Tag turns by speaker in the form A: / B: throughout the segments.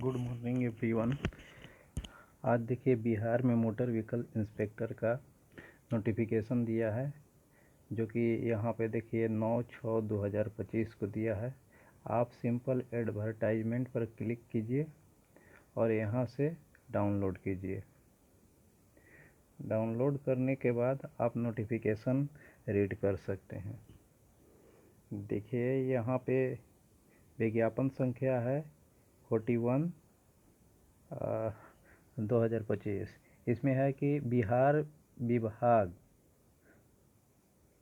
A: Good morning everyone. आज देखिए बिहार में मोटर व्हीकल इंस्पेक्टर का नोटिफिकेशन दिया है, जो कि यहाँ पे देखिए 9/6/2025 को दिया है। आप सिंपल एडवर्टाइजमेंट पर क्लिक कीजिए और यहाँ से डाउनलोड कीजिए। डाउनलोड करने के बाद आप नोटिफिकेशन रीड कर सकते हैं। देखिए यहाँ पे विज्ञापन संख्या है 41/2025। इसमें है कि बिहार विभाग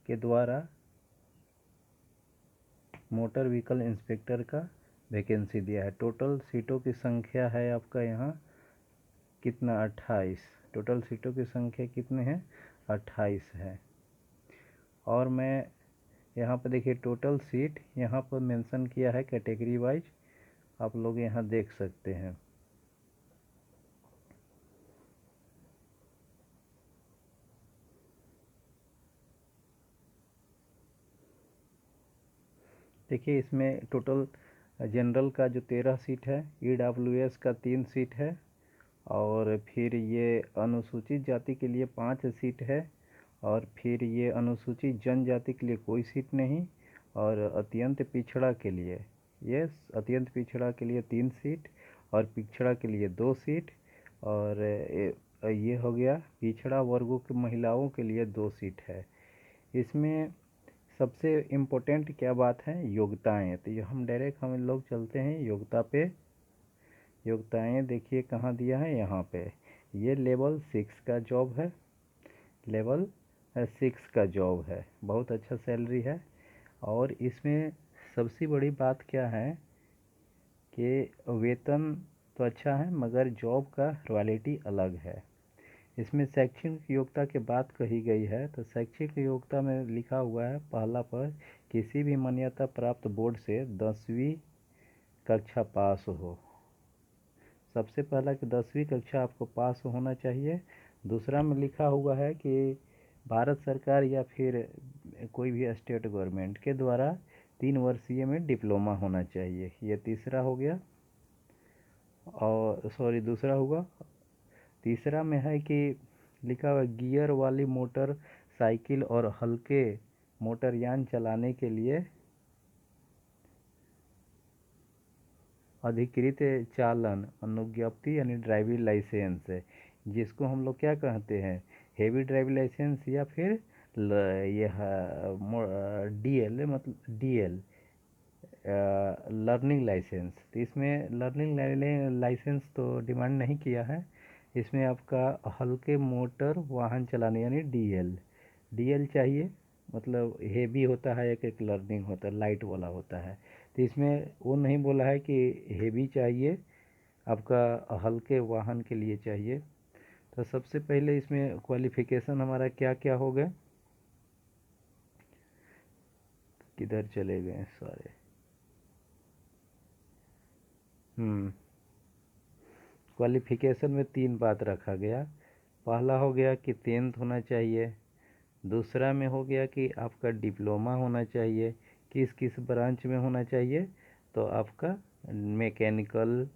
A: के द्वारा मोटर व्हीकल इंस्पेक्टर का वैकेंसी दिया है। टोटल सीटों की संख्या है आपका यहाँ कितना, 28। टोटल सीटों की संख्या कितने हैं, 28 है। और मैं यहाँ पर देखिए टोटल सीट यहाँ पर मेंशन किया है कैटेगरी वाइज, आप लोग यहाँ देख सकते हैं। देखिए इसमें टोटल जनरल का जो 13 सीट है, EWS का 3 सीट है, और फिर ये अनुसूचित जाति के लिए 5 सीट है, और फिर ये अनुसूचित जनजाति के लिए कोई सीट नहीं, और अत्यंत पिछड़ा के लिए अत्यंत पिछड़ा के लिए 3 सीट, और पिछड़ा के लिए 2 सीट, और ये हो गया पिछड़ा वर्गों की महिलाओं के लिए 2 सीट है। इसमें सबसे इम्पोर्टेंट क्या बात है, योग्यताएं। तो ये हम लोग चलते हैं योग्यता पे। योग्यताएं देखिए कहाँ दिया है, यहाँ पे। ये लेवल 6 का जॉब है, लेवल 6 का जॉब है। बहुत अच्छा सैलरी है। और इसमें सबसे बड़ी बात क्या है कि वेतन तो अच्छा है, मगर जॉब का रॉयल्टी अलग है। इसमें शैक्षणिक योग्यता की बात कही गई है, तो शैक्षिक योग्यता में लिखा हुआ है पहला पर किसी भी मान्यता प्राप्त बोर्ड से 10वीं कक्षा पास हो। सबसे पहला कि 10वीं कक्षा आपको पास होना चाहिए। दूसरा में लिखा हुआ है कि भारत सरकार या फिर कोई भी स्टेट गवर्नमेंट के द्वारा 3 वर्षीय में डिप्लोमा होना चाहिए। ये तीसरा हो गया, और दूसरा होगा। तीसरा में है कि लिखा हुआ गियर वाली मोटर साइकिल और हल्के मोटरयान चलाने के लिए अधिकृत चालन अनुज्ञप्ति यानी ड्राइविंग लाइसेंस है, जिसको हम लोग क्या कहते हैं, हेवी ड्राइविंग लाइसेंस, या फिर यह DL, मतलब DL लर्निंग लाइसेंस। तो इसमें लर्निंग लाइसेंस तो डिमांड नहीं किया है। इसमें आपका हल्के मोटर वाहन चलाने यानी DL चाहिए। मतलब हेवी होता है, एक लर्निंग होता है, लाइट वाला होता है। तो इसमें वो नहीं बोला है कि हेवी चाहिए, आपका हल्के वाहन के लिए चाहिए। तो सबसे पहले इसमें क्वालिफिकेशन हमारा क्या क्या हो गए, किधर चले गए सारे। क्वालिफिकेशन में 3 बात रखा गया। पहला हो गया कि 10th होना चाहिए। दूसरा में हो गया कि आपका डिप्लोमा होना चाहिए। किस किस ब्रांच में होना चाहिए, तो आपका मैकेनिकल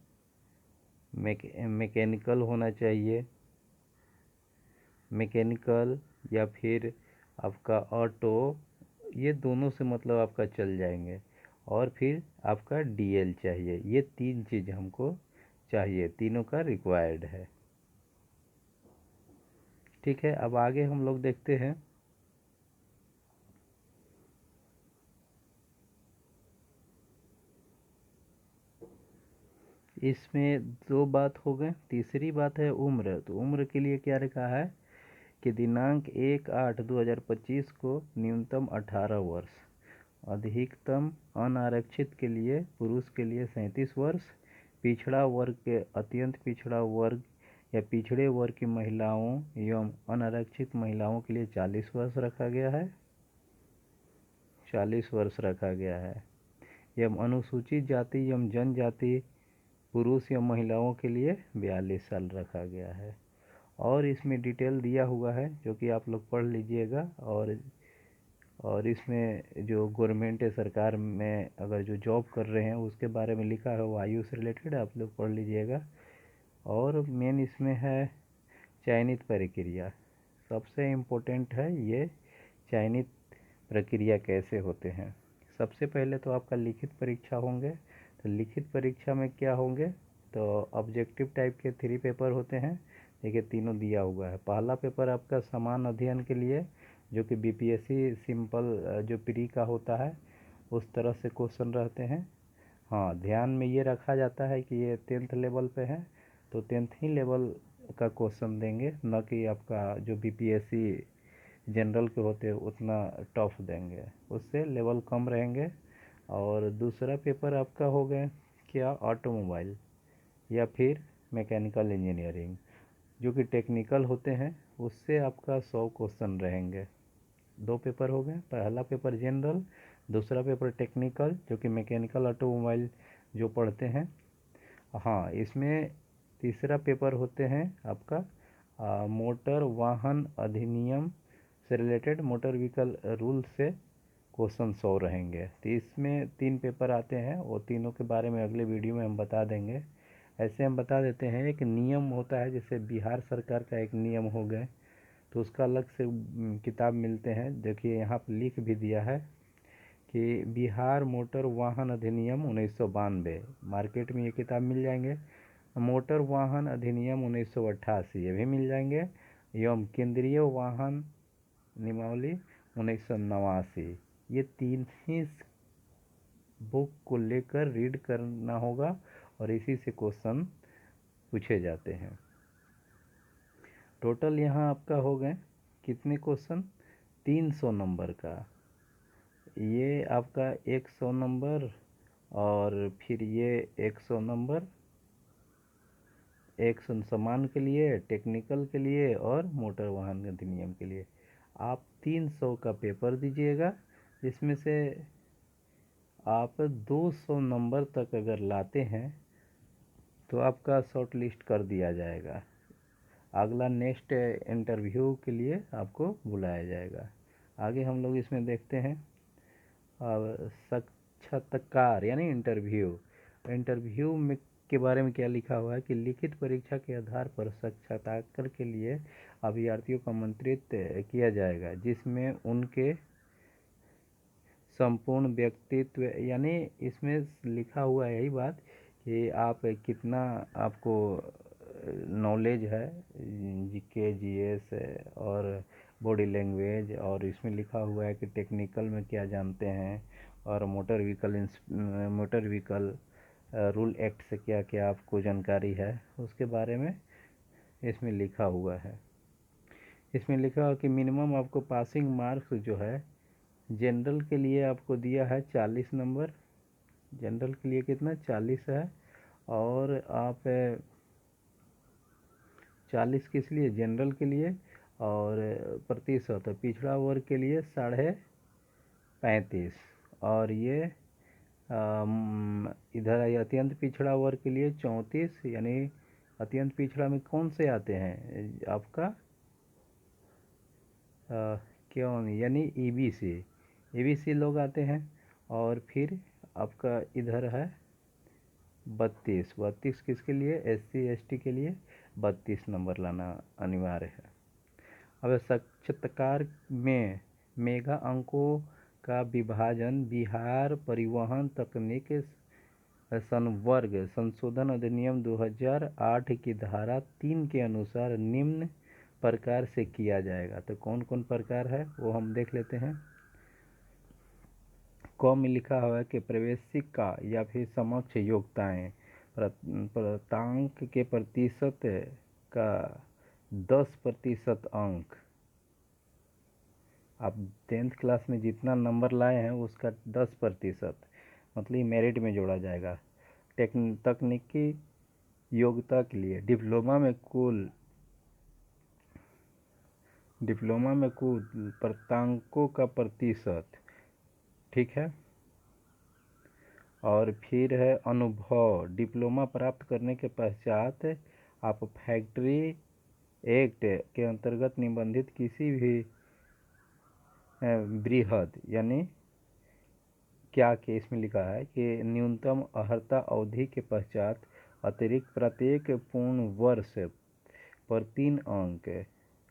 A: होना चाहिए, मैकेनिकल, या फिर आपका ऑटो, ये दोनों से मतलब आपका चल जाएंगे। और फिर आपका DL चाहिए। ये 3 चीज़ हमको चाहिए, तीनों का रिक्वायर्ड है। ठीक है, अब आगे हम लोग देखते हैं। इसमें 2 बात हो गए। तीसरी बात है उम्र। तो उम्र के लिए क्या रखा है कि दिनांक 1/8/2025 को न्यूनतम 18 वर्ष, अधिकतम अनारक्षित के लिए पुरुष के लिए 37 वर्ष, पिछड़ा वर्ग के अत्यंत पिछड़ा वर्ग या पिछड़े वर्ग की महिलाओं एवं अनारक्षित महिलाओं के लिए 40 वर्ष रखा गया है। 40 वर्ष रखा गया है। एवं अनुसूचित जाति एवं जनजाति पुरुष या महिलाओं के लिए 42 साल रखा गया है। और इसमें डिटेल दिया हुआ है, जो कि आप लोग पढ़ लीजिएगा। और इसमें जो गवर्नमेंट है, सरकार में अगर जो जॉब कर रहे हैं उसके बारे में लिखा है, वो आयु से रिलेटेड आप लोग पढ़ लीजिएगा। और मेन इसमें है चयनित प्रक्रिया, सबसे इम्पोर्टेंट है ये चयनित प्रक्रिया कैसे होते हैं। सबसे पहले तो आपका लिखित परीक्षा होंगे। तो लिखित परीक्षा में क्या होंगे, तो ऑब्जेक्टिव टाइप के 3 पेपर होते हैं। देखिए तीनों दिया हुआ है। पहला पेपर आपका समान अध्ययन के लिए, जो कि बीपीएससी सिंपल जो प्री का होता है उस तरह से क्वेश्चन रहते हैं। हाँ, ध्यान में ये रखा जाता है कि ये 10th लेवल पे है, तो 10th ही लेवल का क्वेश्चन देंगे, न कि आपका जो बीपीएससी जनरल के होते हैं उतना टफ देंगे, उससे लेवल कम रहेंगे। और दूसरा पेपर आपका हो गया क्या, ऑटोमोबाइल या फिर मैकेनिकल इंजीनियरिंग, जो कि टेक्निकल होते हैं, उससे आपका 100 क्वेश्चन रहेंगे। 2 पेपर हो गए, पहला पेपर जनरल, दूसरा पेपर टेक्निकल जो कि मैकेनिकल ऑटोमोबाइल जो पढ़ते हैं। हाँ, इसमें तीसरा पेपर होते हैं आपका मोटर वाहन अधिनियम से रिलेटेड, मोटर व्हीकल रूल से क्वेश्चन 100 रहेंगे। तो इसमें 3 पेपर आते हैं, वो तीनों के बारे में अगले वीडियो में हम बता देंगे। ऐसे हम बता देते हैं, एक नियम होता है, जैसे बिहार सरकार का एक नियम हो गए, तो उसका अलग से किताब मिलते हैं। देखिए यहाँ पर लिख भी दिया है कि बिहार मोटर वाहन अधिनियम 1992, मार्केट में ये किताब मिल जाएंगे। मोटर वाहन अधिनियम 1988 ये भी मिल जाएंगे, एवं केंद्रीय वाहन नियमावली 1989। ये 3 ही बुक को लेकर रीड करना होगा और इसी से क्वेश्चन पूछे जाते हैं। टोटल यहाँ आपका हो गए कितने क्वेश्चन, 300 नंबर का। ये आपका 100 नंबर, और फिर ये 100 नंबर, 100 समान के लिए, टेक्निकल के लिए और मोटर वाहन अधिनियम के लिए। आप 300 का पेपर दीजिएगा, जिसमें से आप 200 नंबर तक अगर लाते हैं तो आपका शॉर्ट लिस्ट कर दिया जाएगा। अगला नेक्स्ट इंटरव्यू के लिए आपको बुलाया जाएगा। आगे हम लोग इसमें देखते हैं साक्षात्कार यानी इंटरव्यू। इंटरव्यू में के बारे में क्या लिखा हुआ है कि लिखित परीक्षा के आधार पर साक्षात्कार के लिए अभ्यर्थियों को आमंत्रित किया जाएगा, जिसमें उनके संपूर्ण व्यक्तित्व, यानी इसमें लिखा हुआ है यही बात कि आप कितना आपको नॉलेज है, जीके जीएस और बॉडी लैंग्वेज, और इसमें लिखा हुआ है कि टेक्निकल में क्या जानते हैं, और मोटर व्हीकल रूल एक्ट से क्या क्या आपको जानकारी है, उसके बारे में इसमें लिखा हुआ है। इसमें लिखा हुआ कि मिनिमम आपको पासिंग मार्क्स जो है, जनरल के लिए आपको दिया है 40 नंबर, जनरल के लिए कितना 40 है, और आप 40 किस लिए, जनरल के लिए, और प्रतिशत पिछड़ा वर्ग के लिए 35.5, और ये इधर अत्यंत पिछड़ा वर्ग के लिए 34, यानी अत्यंत पिछड़ा में कौन से आते हैं आपका क्यों, यानी ईबीसी लोग आते हैं। और फिर आपका इधर है 32 किसके लिए, एससी एसटी के लिए 32 नंबर लाना अनिवार्य है। अब साक्षात्कार में मेगा अंकों का विभाजन बिहार परिवहन तकनीक संवर्ग संशोधन अधिनियम 2008 की धारा 3 के अनुसार निम्न प्रकार से किया जाएगा। तो कौन कौन प्रकार है वो हम देख लेते हैं। क में लिखा हुआ है कि प्रवेशिका या फिर समक्ष योग्यताएं प्राप्तांक के प्रतिशत का 10% अंक, आप 10th क्लास में जितना नंबर लाए हैं उसका 10%, मतलब मेरिट में जोड़ा जाएगा। तकनीकी योग्यता के लिए डिप्लोमा में कुल प्राप्तांकों का प्रतिशत, ठीक है। और फिर है अनुभव, डिप्लोमा प्राप्त करने के पश्चात आप फैक्ट्री एक्ट के अंतर्गत निबंधित किसी भी बृहद यानी क्या केस में लिखा है कि न्यूनतम अर्हता अवधि के पश्चात अतिरिक्त प्रत्येक पूर्ण वर्ष पर 3 अंक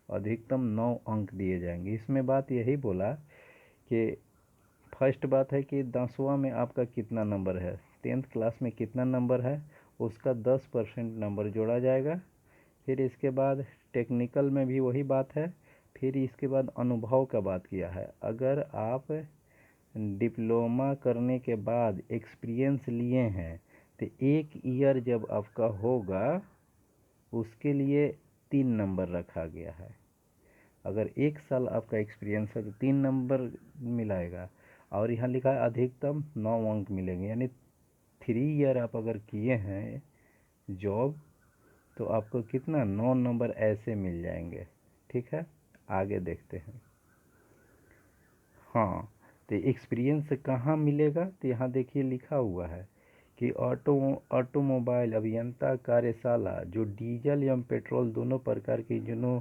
A: अधिकतम 9 अंक दिए जाएंगे। इसमें बात यही बोला कि फर्स्ट बात है कि 10वां में आपका कितना नंबर है, 10th क्लास में कितना नंबर है, उसका 10% नंबर जोड़ा जाएगा। फिर इसके बाद टेक्निकल में भी वही बात है। फिर इसके बाद अनुभव का बात किया है। अगर आप डिप्लोमा करने के बाद एक्सपीरियंस लिए हैं तो 1 ईयर जब आपका होगा उसके लिए 3 नंबर रखा गया है। अगर 1 साल आपका एक्सपीरियंस है तो 3 नंबर मिलाएगा। और यहाँ लिखा है अधिकतम 9 अंक मिलेंगे, यानी 3 ईयर आप अगर किए हैं जॉब तो आपको कितना 9 नंबर ऐसे मिल जाएंगे। ठीक है, आगे देखते हैं। हाँ, तो एक्सपीरियंस कहाँ मिलेगा, तो यहाँ देखिए लिखा हुआ है कि ऑटोमोबाइल अभियंता कार्यशाला जो डीजल एवं पेट्रोल दोनों प्रकार के इंजनों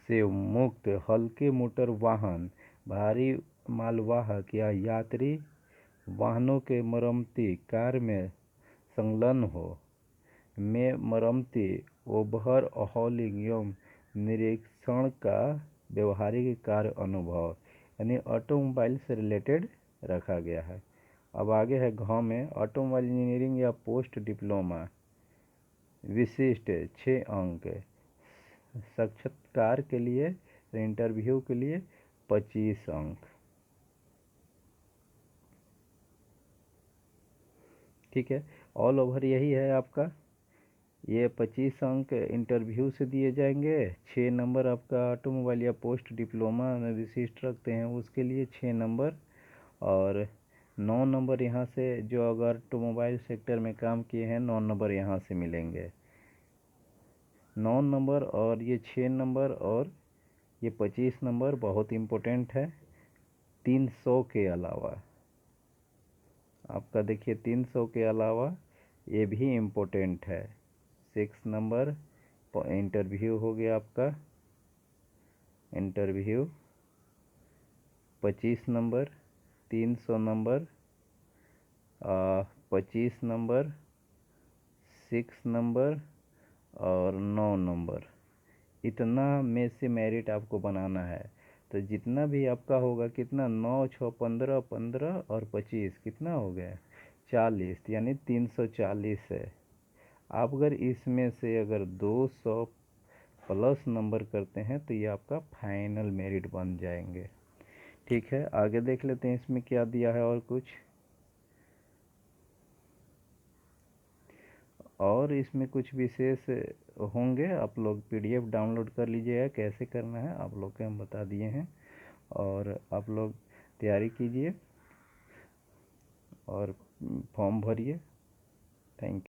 A: से मुक्त हल्के मोटर वाहन, भारी मालवाहक या यात्री वाहनों के मरम्मती कार्य में संलग्न हो, में मरम्मती ओवरहॉलिंग एवं निरीक्षण का व्यवहारिक कार्य अनुभव, यानी ऑटोमोबाइल से रिलेटेड रखा गया है। अब आगे है घ में ऑटोमोबाइल इंजीनियरिंग या पोस्ट डिप्लोमा विशिष्ट 6 अंक, साक्षात्कार के लिए इंटरव्यू के लिए 25 अंक। ठीक है, ऑल ओवर यही है आपका। ये 25 अंक इंटरव्यू से दिए जाएंगे। 6 नंबर आपका ऑटोमोबाइल या पोस्ट डिप्लोमा में विशिष्ट रखते हैं उसके लिए 6 नंबर, और 9 नंबर यहाँ से जो अगर ऑटोमोबाइल सेक्टर में काम किए हैं 9 नंबर यहाँ से मिलेंगे। 9 नंबर और ये 6 नंबर और ये 25 नंबर बहुत इम्पोर्टेंट है। 300 के अलावा आपका देखिए 300 के अलावा ये भी इम्पोर्टेंट है। 6 नंबर इंटरव्यू हो गया आपका, interview 25 number, 300 number, 25 number, 6 number और 9 नंबर, इतना में से मेरिट आपको बनाना है। तो जितना भी आपका होगा कितना 9 6 15 15 और 25 कितना हो गया 40, यानी 340 है। आप अगर इसमें से अगर 200 प्लस नंबर करते हैं तो ये आपका फाइनल मेरिट बन जाएंगे। ठीक है, आगे देख लेते हैं इसमें क्या दिया है और कुछ। और इसमें कुछ विशेष होंगे, आप लोग पीडीएफ डाउनलोड कर लीजिएगा, कैसे करना है आप लोग के हम बता दिए हैं, और आप लोग तैयारी कीजिए और फॉर्म भरिए। Thank you.